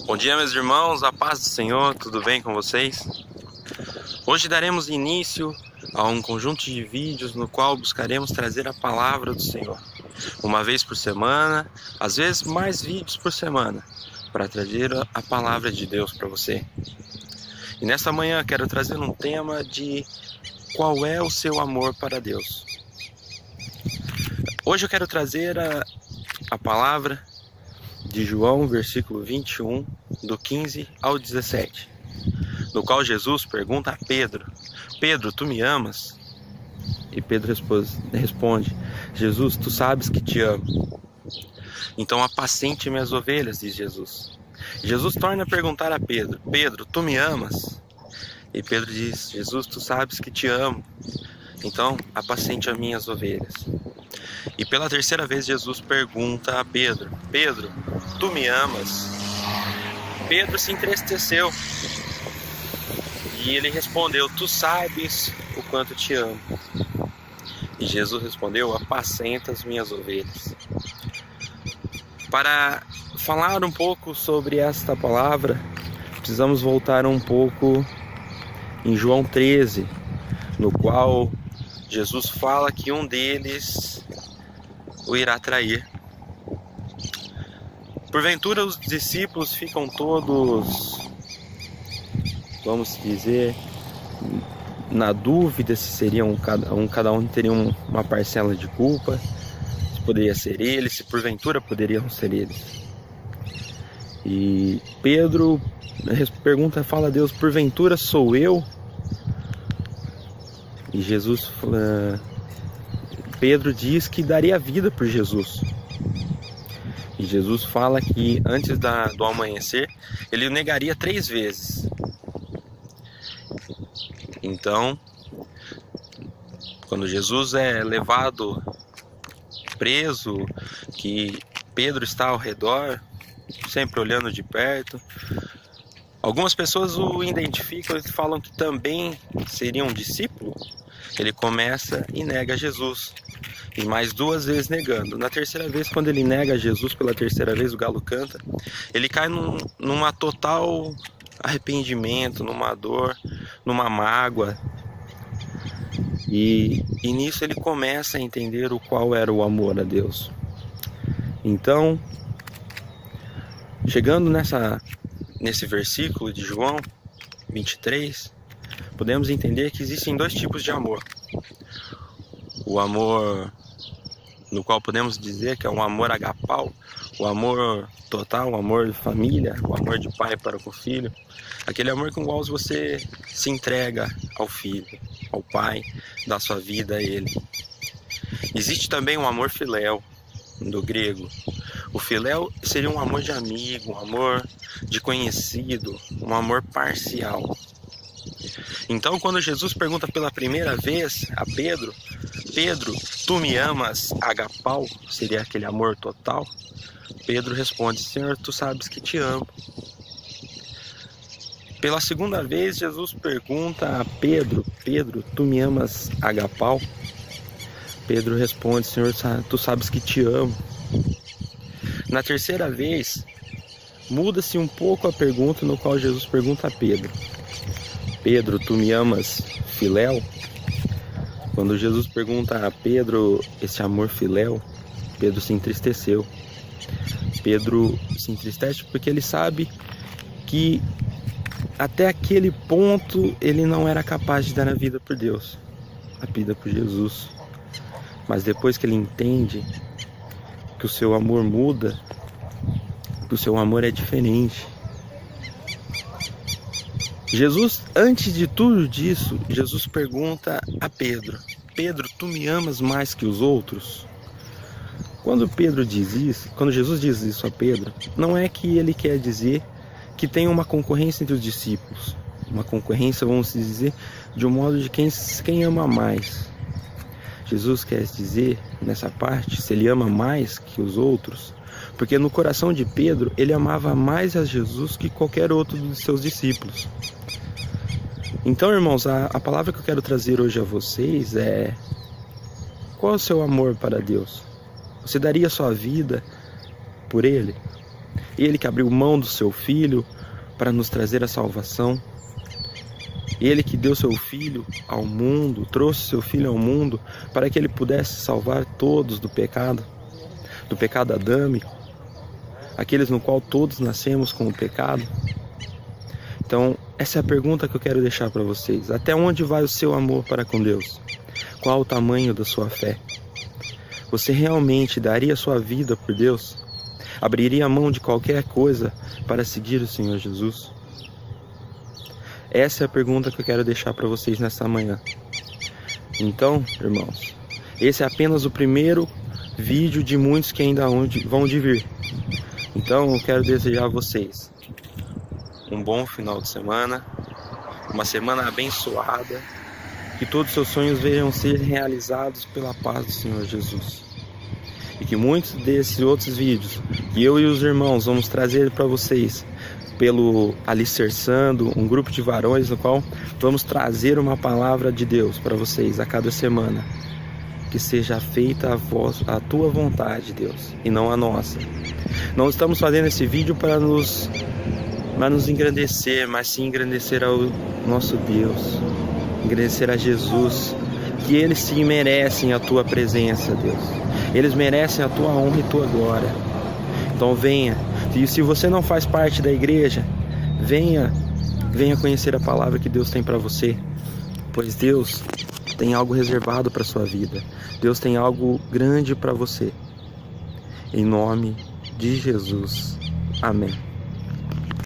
Bom dia, meus irmãos, a paz do Senhor, tudo bem com vocês? Hoje daremos início a um conjunto de vídeos no qual buscaremos trazer a palavra do Senhor. Uma vez por semana, às vezes mais vídeos por semana, para trazer a palavra de Deus para você. E nessa manhã quero trazer um tema de qual é o seu amor para Deus. Hoje eu quero trazer a palavra de João, versículo 21, do 15 ao 17, no qual Jesus pergunta a Pedro: Pedro, tu me amas? E Pedro responde: Jesus, tu sabes que te amo. Então apacente minhas ovelhas, diz Jesus. Jesus torna a perguntar a Pedro: Pedro, tu me amas? E Pedro diz: Jesus, tu sabes que te amo. Então apacente as minhas ovelhas. E pela terceira vez Jesus pergunta a Pedro: Pedro, tu me amas? Pedro se entristeceu e ele respondeu: tu sabes o quanto te amo. E Jesus respondeu: apacenta as minhas ovelhas. Para falar um pouco sobre esta palavra, precisamos voltar um pouco em João 13, no qual Jesus fala que um deles o irá trair. Porventura os discípulos ficam todos, vamos dizer, na dúvida se seriam cada um teria uma parcela de culpa, se poderia ser eles, se porventura poderiam ser eles. E Pedro fala a Deus: porventura sou eu? E Pedro diz que daria a vida por Jesus. E Jesus fala que antes do amanhecer, ele o negaria 3 vezes. Então, quando Jesus é levado preso, que Pedro está ao redor, sempre olhando de perto, algumas pessoas o identificam e falam que também seria um discípulo. Ele começa e nega Jesus. E mais 2 vezes negando. Na terceira vez, quando ele nega Jesus pela terceira vez, o galo canta, ele cai numa total arrependimento, numa dor, numa mágoa. E nisso ele começa a entender o qual era o amor a Deus. Então, chegando nesse versículo de João 23, podemos entender que existem 2 tipos de amor. O amor no qual podemos dizer que é um amor agapau, o amor total, o amor de família, o amor de pai para com o filho, aquele amor com o qual você se entrega ao filho, ao pai, dá sua vida a ele. Existe também um amor filéu, do grego. O filéu seria um amor de amigo, um amor de conhecido, um amor parcial. Então, quando Jesus pergunta pela primeira vez a Pedro: Pedro, tu me amas, agapau, seria aquele amor total? Pedro responde: Senhor, tu sabes que te amo. Pela segunda vez, Jesus pergunta a Pedro: Pedro, tu me amas, agapau? Pedro responde: Senhor, tu sabes que te amo. Na terceira vez, muda-se um pouco a pergunta, no qual Jesus pergunta a Pedro: Pedro, tu me amas, filéu? Quando Jesus pergunta a Pedro esse amor filéu, Pedro se entristeceu. Pedro se entristece porque ele sabe que até aquele ponto ele não era capaz de dar a vida por Deus, a vida por Jesus. Mas depois que ele entende que o seu amor muda, que o seu amor é diferente. Jesus, antes de tudo disso, Jesus pergunta a Pedro: Pedro, tu me amas mais que os outros? Quando Jesus diz isso a Pedro, não é que ele quer dizer que tem uma concorrência entre os discípulos. Uma concorrência, vamos dizer, de um modo de quem ama mais. Jesus quer dizer, nessa parte, se ele ama mais que os outros, porque no coração de Pedro, ele amava mais a Jesus que qualquer outro dos seus discípulos. Então, irmãos, a palavra que eu quero trazer hoje a vocês é: qual é o seu amor para Deus? Você daria sua vida por Ele? Ele que abriu mão do seu Filho para nos trazer a salvação. Ele que deu seu Filho ao mundo, trouxe seu Filho ao mundo para que ele pudesse salvar todos do pecado adâmico, aqueles no qual todos nascemos com o pecado. Então, essa é a pergunta que eu quero deixar para vocês. Até onde vai o seu amor para com Deus? Qual o tamanho da sua fé? Você realmente daria sua vida por Deus? Abriria a mão de qualquer coisa para seguir o Senhor Jesus? Essa é a pergunta que eu quero deixar para vocês nessa manhã. Então, irmãos, esse é apenas o primeiro vídeo de muitos que ainda vão de vir. Então, eu quero desejar a vocês um bom final de semana, uma semana abençoada, que todos os seus sonhos venham ser realizados pela paz do Senhor Jesus. E que muitos desses outros vídeos que eu e os irmãos vamos trazer para vocês, pelo Alicerçando, um grupo de varões no qual vamos trazer uma palavra de Deus para vocês a cada semana. Que seja feita a tua vontade, Deus, e não a nossa. Não estamos fazendo esse vídeo para nos engrandecer, mas sim engrandecer ao nosso Deus, engrandecer a Jesus, que eles sim merecem a tua presença, Deus. Eles merecem a tua honra e tua glória. Então venha, e se você não faz parte da igreja, venha conhecer a palavra que Deus tem para você, pois Deus tem algo reservado para sua vida. Deus tem algo grande para você. Em nome de Jesus. Amém.